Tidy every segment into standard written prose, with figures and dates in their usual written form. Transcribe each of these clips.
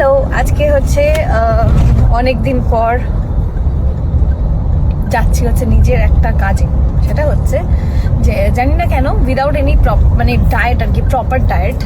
Hello, আজকে হচ্ছে অনেক দিন পর যাচ্ছি হচ্ছে নিজের একটা কাজে। সেটা হচ্ছে যে জানি না কেন উইদাউট এনি মানে ডায়েট আর কি, প্রপার ডায়েট।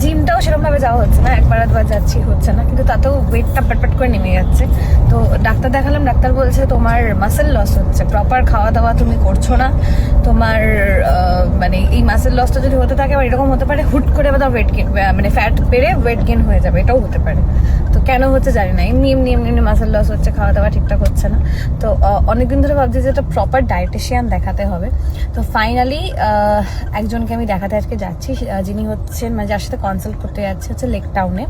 জিমটাও সেরকমভাবে যাওয়া হচ্ছে না, একবার আধবার যাচ্ছি, হচ্ছে না, কিন্তু তাতেও ওয়েটটা পাটপাট করে নেমে যাচ্ছে। তো ডাক্তার দেখালাম, ডাক্তার বলছে তোমার মাসেল লস হচ্ছে, প্রপার খাওয়া দাওয়া তুমি করছো না, তোমার মানে এই মাসেল লসটা যদি হতে থাকে আবার এরকম হতে পারে হুট করে আবার ওয়েট গেন, মানে ফ্যাট বেড়ে ওয়েট গেন হয়ে যাবে, এটাও হতে পারে। তো কেন হচ্ছে জানি না, এমনি এমনি এমনি এমনি মাসেল লস হচ্ছে, খাওয়া দাওয়া ঠিকঠাক হচ্ছে না। তো অনেকদিন ধরে ভাবছি যে একটা প্রপার ডায়েটিশিয়ান দেখাতে হবে। তো ফাইনালি একজনকে আমি দেখাতে আজকে যাচ্ছি, যিনি হচ্ছেন মানে যার সাথে কনসাল্ট করতে যাচ্ছি হচ্ছে লেক টাউনে।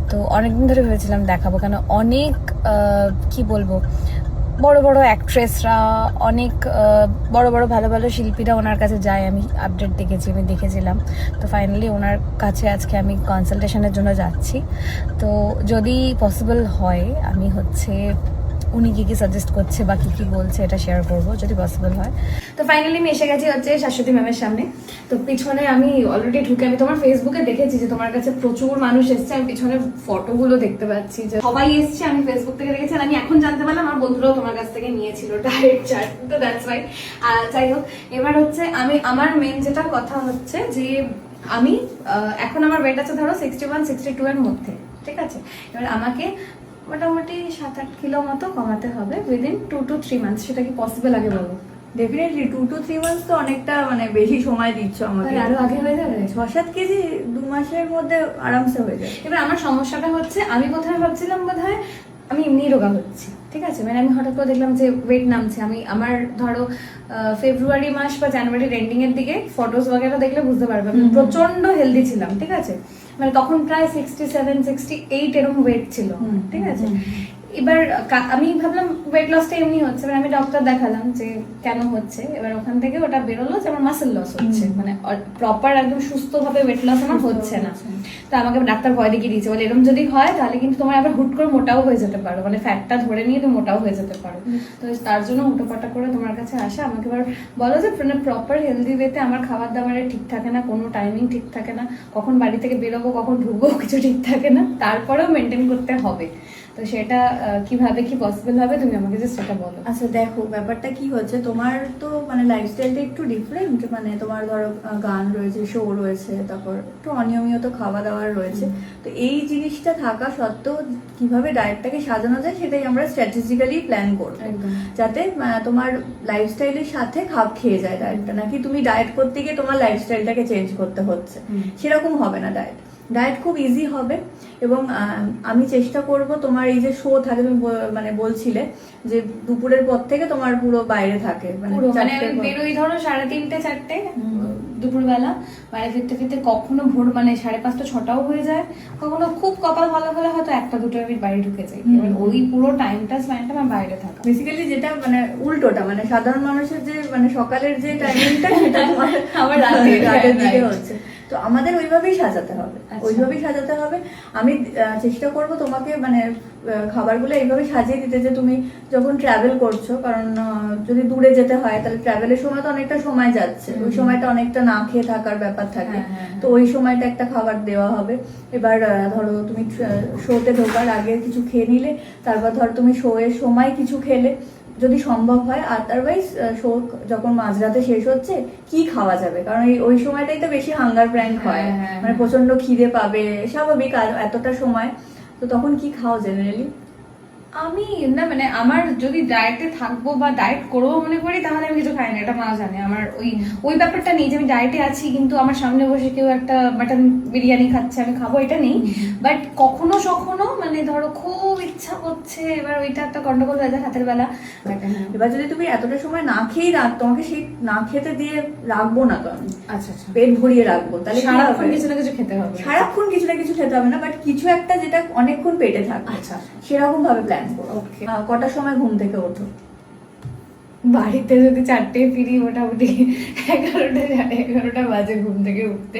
তো অনেকদিন ধরে ভেবেছিলাম দেখাবো, কেন অনেক কি বলবো, বড় বড় অ্যাক্ট্রেসরা, অনেক বড় বড় ভালো ভালো শিল্পীরা ওনার কাছে যায়, আমি আপডেট দেখেছিলাম। তো ফাইনালি ওনার কাছে আজকে আমি কনসালটেশনের জন্য যাচ্ছি। তো যদি পসিবল হয় আমি হচ্ছে উনি কি কি সাজেস্ট করছে বা কি কি বলছে এটা শেয়ার করবো যদি পসিবল হয়। তো ফাইনালি আমি এসে গেছি হচ্ছে শাশ্বতী ম্যামের সামনে। তো পিছনে আমি অলরেডি ঢুকে, আমি তোমার ফেসবুকে দেখেছি যে তোমার কাছে প্রচুর মানুষ এসছে, আমি পিছনে ফটোগুলো দেখতে পাচ্ছি যে সবাই এসছে, আমি ফেসবুক থেকে দেখেছি। আমি এখন জানতে পারলাম আমার বন্ধুরাও তোমার কাছ থেকে নিয়েছিল ডায়েট চার্ট, তো দ্যাটস ওয়াই। যাই হোক, এবার হচ্ছে আমার মেন যেটা কথা হচ্ছে যে আমি এখন আমার ওয়েট আছে ধরো 61-62 এর মধ্যে, ঠিক আছে। এবার আমাকে মোটামুটি 7-8 কিলো মতো কমাতে হবে উইদিন 2 to 3 months। সেটা কি পসিবল আগে বলো? ডেফিনেটলি 2 to 3 মান্থস তো অনেকটা মানে বেশি সময় দিচ্ছ আমাকে। আরো আগে হয়ে যাবে, 6-7 কেজি 2 মাসের মধ্যে আরামসে হয়ে যাবে। এবার আমার সমস্যাটা হচ্ছে আমি প্রথমে ভাবছিলাম বোধহয় আমি এমনি রোগা হচ্ছি, ঠিক আছে। মানে আমি হঠাৎ করে দেখলাম যে ওয়েট নামছে। আমার ধরো ফেব্রুয়ারি মাস বা জানুয়ারির এন্ডিং এর দিকে ফটোস বগেরা দেখলে বুঝতে পারবে আমি প্রচন্ড হেলদি ছিলাম, ঠিক আছে। মানে তখন প্রায় 67-68 এরকম ওয়েট ছিল, ঠিক আছে। এবার আমি ভাবলাম ওয়েট লসটা এমনি হচ্ছে, এবার আমি ডক্টর দেখালাম যে কেন হচ্ছে। এবার ওখান থেকে ওটা বেরোলো যে আমার মাসেল লস হচ্ছে, মানে প্রপার একদম সুস্থভাবে ওয়েট লস আমার হচ্ছে না। তো আমাকে ডাক্তার ভয় দেখিয়ে দিয়েছে, বলে এরকম যদি হয় তাহলে কিন্তু তোমার আবার হুট করে মোটাও হয়ে যেতে পারো, মানে ফ্যাটটা ধরে নিয়ে তুমি মোটাও হয়ে যেতে পারো। তো তার জন্য হুটোপাটা করে তোমার কাছে আসা। আমাকে এবার বলো যে মানে প্রপার হেলদি ওয়েতে আমার খাবার দাবারে ঠিক থাকে না, কোনো টাইমিং ঠিক থাকে না, কখন বাড়ি থেকে বেরোবো কখন ঢুকবো কিছু ঠিক থাকে না, তারপরেও মেনটেন করতে হবে। তো সেটা কিভাবে কি পসিবল হবে তুমি আমাকে জাস্ট সেটা বলো। আচ্ছা দেখো, ব্যাপারটা কি হচ্ছে, তোমার তো মানে লাইফস্টাইলটা একটু ডিফারেন্ট। মানে তোমার ধরো গান রয়েছে, শো রয়েছে, তারপর একটু অনিয়মিত খাওয়া দাওয়ার রয়েছে। তো এই জিনিসটা থাকা সত্ত্বেও কিভাবে ডায়েটটাকে সাজানো যায় সেটাই আমরা স্ট্র্যাটেজিক্যালি প্ল্যান করবো, যাতে তোমার লাইফস্টাইলের সাথে খাপ খেয়ে যায় ডায়েটটা। নাকি তুমি ডায়েট করতে গিয়ে তোমার লাইফস্টাইলটাকে চেঞ্জ করতে হচ্ছে, সেরকম হবে না। ডায়েট খুব ইজি হবে। এবং আমি চেষ্টা করব তোমার এই যে শো থাকে, তুমি মানে বলছিলে যে দুপুরের পর থেকে তোমার পুরো বাইরে থাকে, মানে বেরোই ধরো 3:30-4টে দুপুরবেলা, বাইরে ফিরতে ফিরতে কখনো ভোর মানে 5:30-6টাও হয়ে যায়, কখনো খুব কপাল ভালো হলে হয়তো 1-2 আমি বাইরে ঢুকে যাই। এবার ওই পুরো টাইমটা স্প্যানটা আমার বাইরে থাকা, বেসিক্যালি যেটা মানে উল্টোটা, মানে সাধারণ মানুষের যে মানে সকালের যে টাইমিংটা সেটা তোমার আমার রাতের দিকে হচ্ছে। তো আমাদের ওইভাবেই সাজাতে হবে, ওইভাবেই সাজাতে হবে। আমি চেষ্টা করব তোমাকে মানে খাবারগুলো এইভাবে সাজিয়ে দিতে যে তুমি যখন ট্রাভেল করছো, কারণ যদি দূরে যেতে হয় তাহলে ট্রাভেলের সময় তো অনেকটা সময় যাচ্ছে, ওই সময়টা অনেকটা না খেয়ে থাকার ব্যাপার থাকে। তো ওই সময়টা একটা খাবার দেওয়া হবে। এবার ধরো তুমি শোতে ঢোকার আগে কিছু খেয়ে নিলে, তারপর ধরো তুমি শো এর সময় কিছু খেলে যদি সম্ভব হয়। আদারওয়াইজ শো যখন মাঝরাতে শেষ হচ্ছে কি খাওয়া যাবে, কারণ ওই সময়টাই তো বেশি হাঙ্গার প্র্যাঙ্ক হয়, মানে প্রচন্ড খিদে পাবে স্বাভাবিক এতটা সময়। তো তখন কি খাও জেনারেলি? আমি না মানে আমার যদি ডায়েটে থাকবো বা ডায়েট করবো মনে করি তাহলে আমি কিছু খাই না, এটা মা জানে। আমার ওই ব্যাপারটা নেই যে আমি ডায়েটে আছি কিন্তু আমার সামনে বসে কেউ একটা মাটন বিরিয়ানি খাচ্ছে আমি খাবো, এটা নেই। বাট কখনো সখনো মানে ধরো খুব ইচ্ছা করছে, এবার ওইটা একটা গন্ডগোল হয়ে যায় হাতের বেলা। এবার যদি তুমি এতটা সময় না খেয়েই তোমাকে সেই না খেতে দিয়ে রাখবো না তো আমি, আচ্ছা আচ্ছা পেট ভরিয়ে রাখবো, তাহলে সারাক্ষণ কিছু না কিছু খেতে হবে। সারাক্ষণ কিছু না কিছু খেতে হবে না, বাট কিছু একটা যেটা অনেকক্ষণ পেটে থাকবে, আচ্ছা সেরকম ভাবে প্ল্যান করো। ওকে। কটার সময় ঘুম থেকে ওঠো? বাড়িতে যদি 4টে ফিরি মোটামুটি 11টা-11:30 বাজে ঘুম থেকে উঠতে।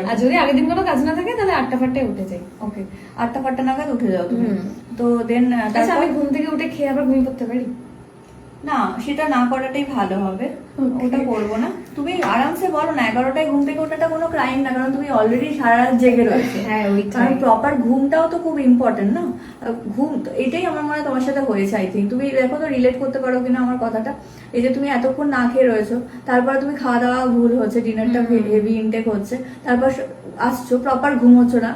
আর যদি আগের দিন কোনো কাজ না থাকে তাহলে 8টা-5টায় উঠে যাই। ওকে, 8টা-5টা নাগাদ উঠে যাও তুমি। তো দেন আমি ঘুম থেকে উঠে খেয়ে আবার ঘুমিয়ে পড়তে পারি? না, সেটা না করাটাই ভালো হবে, ওটা করবো না। তুমি আরামসে বলো না 11টায় ঘুম থেকে ওঠাটা কোনো ক্রাইম না, কারণ তুমি অলরেডি সারা রাত জেগে রয়েছে। হ্যাঁ, কারণ প্রপার ঘুমটাও তো খুব ইম্পর্টেন্ট না। ঘুম তো এটাই আমার মনে হয় তোমার সাথে হয়েছে। আই থিঙ্ক তুমি দেখো তো রিলেট করতে পারো কিনা আমার কথাটা। এই যে তুমি এতক্ষণ না খেয়ে রয়েছো, তারপরে তুমি খাওয়া দাওয়া ভুল হচ্ছে, ডিনারটা হেভি ইনটেক হচ্ছে, তারপর আসছো প্রপার ঘুমোচ্ছ না,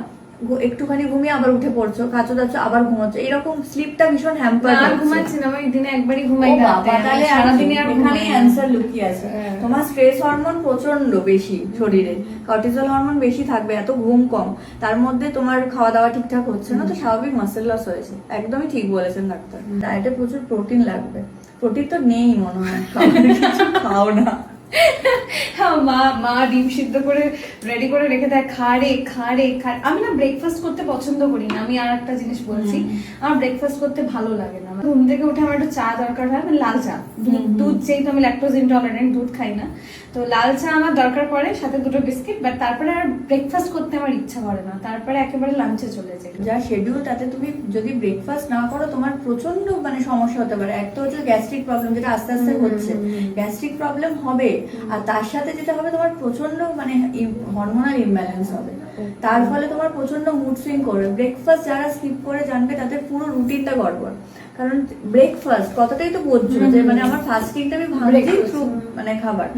একটুখানি ঘুমিয়ে আবার উঠে পড়ছো, কাঁচো দাচ্ছো আবার ঘুমোচ্ছো, এরকম স্লিপটা ভীষণ হ্যাম্পার। আর ঘুমাচ্ছি না, আমি দিনে একবারই ঘুমাই না। তাহলে সারাদিনে আর এখানেই অ্যান্সার লুকিয়ে আছে। তোমার স্ট্রেস হরমোন প্রচন্ড বেশি শরীরে, কর্টিসল হরমোন বেশি থাকবে, এত ঘুম কম, তার মধ্যে তোমার খাওয়া দাওয়া ঠিকঠাক হচ্ছে না, তো স্বাভাবিক মাসেল লস হয়েছে। একদমই ঠিক বলেছেন ডাক্তার। ডায়েটে প্রচুর প্রোটিন লাগবে। প্রোটিন তো নেই মনে হয়, খাও না। হ্যাঁ, মা ডিম সিদ্ধ করে রেডি করে রেখে দেয়, খা রে। আমি না ব্রেকফাস্ট করতে পছন্দ করি না। আমি আর একটা জিনিস বলছি, আমার ব্রেকফাস্ট করতে ভালো লাগে না। ঘুম থেকে উঠে আমার একটু চা দরকার হয়, মানে লাল চা। দুধ যেহেতু আমি ল্যাকটোজ ইনটলারেন্ট, দুধ খাই না, তো লাল চা আমার দরকার পড়ে, সাথে দুটো বিস্কিট। বাট তারপরে আর ব্রেকফাস্ট করতে আমার ইচ্ছা করে না, তারপরে একেবারে লাঞ্চে চলে যাই। যা শেডিউল, তাতে তুমি যদি ব্রেকফাস্ট না করো তোমার প্রচন্ড মানে সমস্যা হতে পারে। এক তো হচ্ছে গ্যাস্ট্রিক প্রবলেম, যেটা আস্তে আস্তে হচ্ছে, গ্যাস্ট্রিক প্রবলেম হবে, আর তার সাথে যেটা হবে তোমার প্রচন্ড মানে হরমোনাল ইমব্যালেন্স হবে, তার ফলে তোমার প্রচন্ড মুড সুইং করবে। ব্রেকফাস্ট যারা স্কিপ করে জানবে তাদের পুরো রুটিনটা গড়বড়। কারণ ব্রেকফাস্ট কতটাই তো বোঝছো যে মানে আমার ফাস্টিংটা আমি ভাঙছি থ্রু মানে খাবার,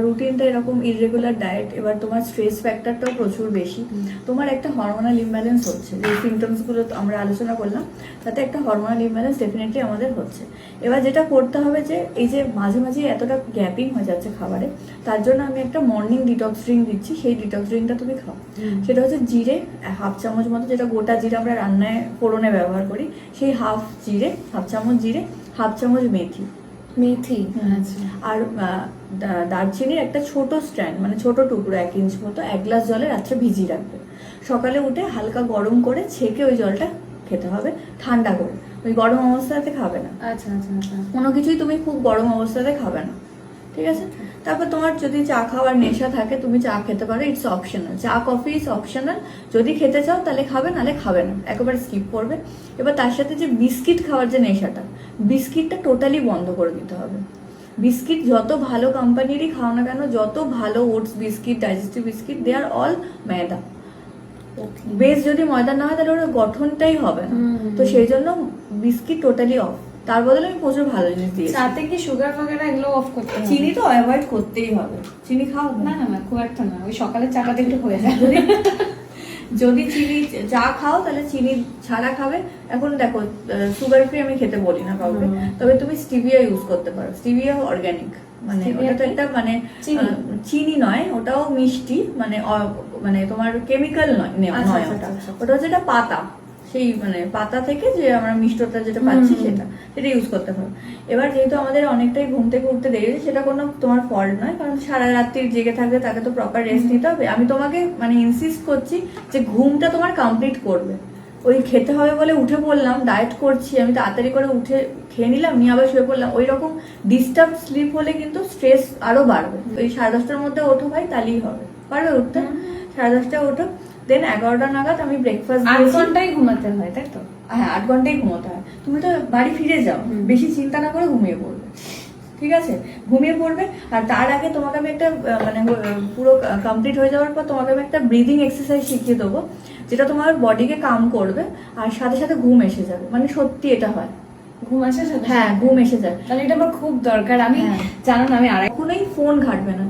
রুটিনটা এরকম ইররেগুলার ডায়েট। এবার তোমার স্ট্রেস ফ্যাক্টরটাও প্রচুর বেশি, তোমার একটা হরমোনাল ইমব্যালেন্স হচ্ছে, যে সিমটমস গুলো আমরা আলোচনা করলাম, তাতে একটা হরমোনাল ইমব্যালেন্স ডেফিনেটলি আমাদের হচ্ছে। এবার যেটা করতে হবে যে এই যে মাঝে মাঝে এতটা গ্যাপিং হয়ে যাচ্ছে খাবারে, তার জন্য আমি একটা মর্নিং ডিটক্স ড্রিঙ্ক দিচ্ছি। সেই ডিটক্স ড্রিঙ্কটা তুমি খাও। সেটা হচ্ছে জিরে 1/2 চামচ মতো, যেটা গোটা জিরে আমরা রান্নায় ফোড়নে ব্যবহার করি, সেই 1/2 চামচ জিরে, 1/2 চামচ মেথি, আর দারচিনির একটা ছোট স্ট্যান্ড মানে ছোট টুকরো 1 ইঞ্চ মতো 1 গ্লাস জলে রাত্রে ভিজিয়ে রাখবে। সকালে উঠে হালকা গরম করে ছেঁকে ওই জলটা খেতে হবে, ঠান্ডা করে। ওই গরম অবস্থাতে খাবে না। আচ্ছা। কোনো কিছুই তুমি খুব গরম অবস্থাতে খাবে না, ঠিক আছে? তারপর তোমার যদি চা খাওয়ার নেশা থাকে তুমি চা খেতে পারো, ইটস অপশনাল। চা কফি ইজ অপশনাল। যদি খেতে চাও তাহলে খাবে, নাহলে খাবে না, একেবারে স্কিপ করবে। এবার তার সাথে যে বিস্কিট খাওয়ার যে নেশাটা, বিস্কিটটা টোটালি বন্ধ করে দিতে হবে। বিস্কিট যত ভালো কোম্পানিরই খাও না কেন, যত ভালো ওটস বিস্কিট, ডাইজেস্টিভ বিস্কিট, দে আর অল ময়দা। বেস যদি ময়দা না হয় তাহলে ওর গঠনটাই হবে না। তো সেই জন্য বিস্কিট টোটালি অফ। তার বদলে আমি প্রচুর ভালো জিনিস দিয়েছি। সাথে কি সুগার ফাগার এগুলো অফ করতে হবে? চিনি তো অ্যাভয়েড করতেই হবে। চিনি খাও না, খুব একটা না, ওই সকালে চাটাতে একটু হয়ে যায়। যদি চিনি চা খাও তাহলে চিনি ছাড়া খাবে। এখন দেখো সুগার ফ্রি আমি খেতে বলি না কাউকে, তবে তুমি স্টিভিয়া ইউজ করতে পারো। স্টিভিয়া অর্গানিক, মানে ওটা তো একটা মানে চিনি নয়, ওটাও মিষ্টি, মানে মানে তোমার কেমিক্যাল নয়, ওটা হচ্ছে একটা পাতা, সেই মানে পাতা থেকে যে আমরা মিষ্টতা যেটা পাচ্ছি সেটা ইউজ করতে হবে। এবার যেহেতু আমাদের অনেকটাই ঘুম থেকে উঠতে দেরি হয়েছে, সেটা কোনো তোমার ফল্ট নয়, কারণ সারা রাত্রি জেগে থাকবে, তাকে তো প্রপার রেস্ট নিতে হবে। আমি তোমাকে মানে ইনসিস্ট করছি যে ঘুমটা তোমার কমপ্লিট করবে। ওই খেতে হবে বলে উঠে পড়লাম, ডায়েট করছি, আমি তাড়াতাড়ি করে উঠে খেয়ে নিলাম, নিয়ে আবার শুয়ে পড়লাম, ওই রকম ডিস্টার্ব স্লিপ হলে কিন্তু স্ট্রেস আরো বাড়বে। ওই 10:30টার মধ্যে ওঠো ভাই, তাহলেই হবে। পারবে উঠতে? 10:30টায় ওঠো, দেন 11টা নাগাদ আমি ব্রেকফাস্ট 8 ঘন্টাই ঘুমাতে হয়, তাই তো? হ্যাঁ, 8 ঘন্টাই ঘুমোতে হয়। তুমি তো বাড়ি ফিরে যাও, বেশি চিন্তা না করে ঘুমিয়ে পড়বে, ঠিক আছে? ঘুমিয়ে পড়বে। আর তার আগে তোমাকে আমি একটা মানে পুরো কমপ্লিট হয়ে যাওয়ার পর তোমাকে আমি একটা ব্রিদিং এক্সারসাইজ শিখিয়ে দেবো, যেটা তোমার বডিকে কাম করবে, আর সাথে সাথে ঘুম এসে যাবে। মানে সত্যি এটা হয়, ঘুম আসে? হ্যাঁ, ঘুম এসে যায়। তাহলে এটা আমার খুব দরকার। আমি জানো না, আমি কখনোই ফোন ঘাটবে না।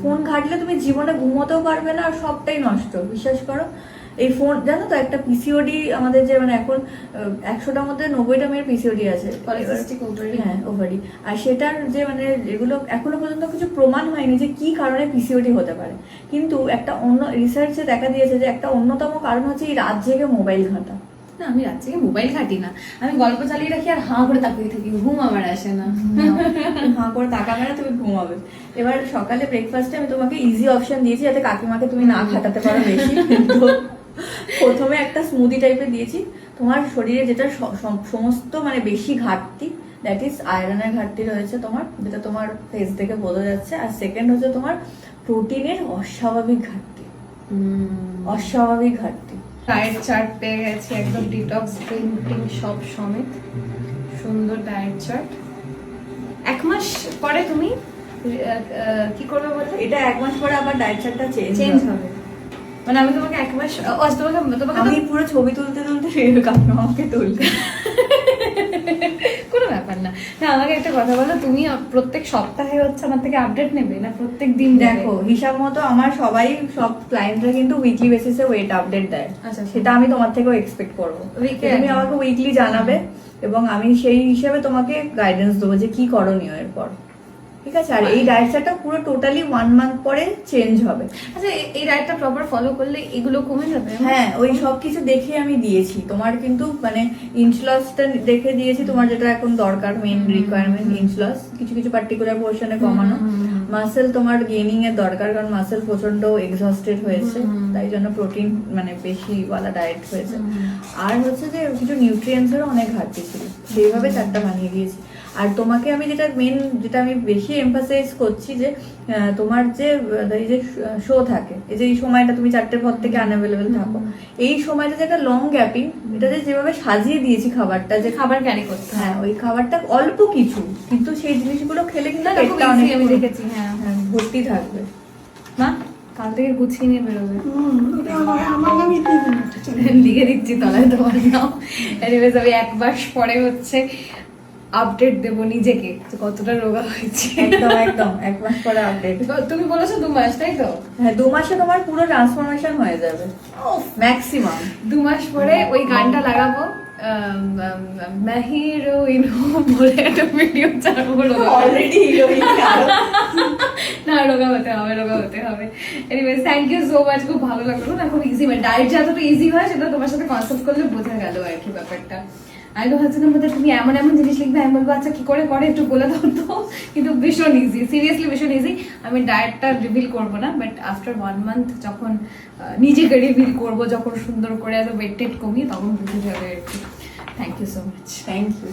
ফোন ঘাটলে তুমি জীবনে ঘুমোতেও পারবে না, আর সবটাই নষ্ট, বিশ্বাস করো। এই ফোন জানো তো, একটা পিসিওডি আমাদের যে মানে এখন 100টার মধ্যে 90টা মেয়ের পিসিওডি আছে, হ্যাঁ, ওভারি। আর সেটার যে মানে এগুলো এখনো পর্যন্ত কিছু প্রমাণ হয়নি যে কি কারণে পিসিওডি হতে পারে, কিন্তু একটা অন্য রিসার্চে দেখা দিয়েছে যে একটা অন্যতম কারণ হচ্ছে এই রাত জেগে মোবাইল ঘাঁটা। না, আমি রাত থেকে মোবাইল ঘাঁটি না, আমি গল্প চালিয়ে রাখি আর হাঁ করে তাকিয়ে থাকি, ঘুম আমার আসে না। হাঁ করে তাকাবে না, তুমি ঘুমাবে। এবার সকালে ব্রেকফাস্টে আমি তোমাকে ইজি অপশন দিয়েছি যাতে কাকিমাকে তুমি না খাটাতে পারো বেশি। তো প্রথমে একটা স্মুদি টাইপের দিয়েছি। তোমার শরীরে যেটা সমস্ত মানে বেশি ঘাটতি, দ্যাট ইজ আয়রনের ঘাটতি রয়েছে তোমার, যেটা তোমার ফেস থেকে বোঝা যাচ্ছে। আর সেকেন্ড হচ্ছে তোমার প্রোটিনের অস্বাভাবিক ঘাটতি, অস্বাভাবিক ঘাটতি। ডায়েট চার্ট পেয়ে গেছি, একদম ডিটক্স ড্রিঙ্কিং সব সমেত সুন্দর ডায়েট চার্ট। 1 মাস পরে তুমি কি করবে বলতে? এটা 1 মাস পরে আবার ডায়েট চার্টটা চেঞ্জ হবে, মানে আমি তোমাকে 1 মাস তোমাকে আমি পুরো ছবি তুলতে আমাকে তুলতে কোনো ব্যাপার না। না আমাকে একটা কথা বলো, তুমি প্রত্যেক সপ্তাহে হচ্ছে আমার থেকে আপডেট নেবে না প্রত্যেক দিন? দেখো হিসাব মতো আমার সব ক্লায়েন্টরা কিন্তু উইকলি বেসিসে ওয়েট আপডেট দেয়। আচ্ছা, সেটা আমি তোমার থেকেও এক্সপেক্ট করবো। Weekly তুমি আমাকে উইকলি জানাবে এবং আমি সেই হিসেবে তোমাকে গাইডেন্স দেবো যে কি করণীয় এরপর, ঠিক আছে? আর এই ডায়েট চার্টটা পুরো টোটালি 1 মান্থ পরে চেঞ্জ হবে। আচ্ছা, এই ডায়েটটা প্রপার ফলো করলে এগুলো কমে যাবে? হ্যাঁ, ওই সব কিছু দেখে আমি দিয়েছি তোমার, কিন্তু মানে ইঞ্চ লসটা দেখে দিয়েছি তোমার, যেটা এখন দরকার মেইন রিকোয়ারমেন্ট ইঞ্চ লস, কিছু কিছু পার্টিকুলার পোর্শনে কমানো। মাসেল তোমার গেইনিং এর দরকার, কারণ মাসেল প্রচন্ড এক্সস্টেড হয়েছে, তাই জন্য প্রোটিন মানে বেশি ওয়ালা ডায়েট হয়েছে। আর হচ্ছে যে কিছু নিউট্রিয়েন্টসেরও অনেক ঘাটতি ছিল, সেইভাবে চারটা বানিয়ে দিয়েছি। আর তোমাকে আমি যেটা আমি বেশি এমফাসাইজ করছি যে তোমার যে এই যে শো থাকে, এই যে এই সময়টা তুমি 4টের পর থেকে আনঅ্যাভেলেবেল থাকো, এই সময়টা যে একটা লং গ্যাপিং, এটা যে যেভাবে সাজিয়ে দিয়েছি খাবারটা, যে খাবার ক্যারি করতে, হ্যাঁ ওই খাবারটা অল্প কিছু, কিন্তু সেই জিনিসগুলো খেলে কিন্তু পেটটা আমি অনেক দেখেছি। হ্যাঁ ভর্তি থাকবে। মা কাল থেকে গুছিয়ে নিয়ে বেরোবে, লিখে দিচ্ছি তলায় তোমার নাম। এনিওয়েজ আমি 1 মাস পরে হচ্ছে আপডেট দেব নিজেকে যে কতটা রোগা হয়েছে। একদম একদম 1 মাস পরে আপডেট। তুমি বলেছো 2 মাস, তাই তো? হ্যাঁ, 2 মাসে তোমার পুরো ট্রান্সফরমেশন হয়ে যাবে ম্যাক্সিমাম। 2 মাস পরে ওই গানটা লাগাবো, मैं हीरोइन हूँ বলে একটা ভিডিও ছাড়বো। Already heroine. না, রোগা হতে হবে। Anyways thank you so much, খুব ভালো লাগলো না, খুব ইজি, মানে ডায়েট যতটা ইজি হয় সেটা তোমার সাথে কনসাল্ট করলে বোঝা গেল আর কি ব্যাপারটা। আমি তো ভাবছিলাম মধ্যে তুমি এমন জিনিস লিখবে, আমি বলবো আচ্ছা কি করে একটু বলে দাও তো, কিন্তু ভীষণ ইজি, সিরিয়াসলি ভীষণ ইজি। আমি ডায়েটটা রিভিল করবো না, বাট আফটার 1 মান্থ যখন নিজেকে রিভিল করবো, যখন সুন্দর করে এত ওয়েট টেট কমিয়ে, তখন বুঝে যাবে আর কি। Thank you so much. Thank you.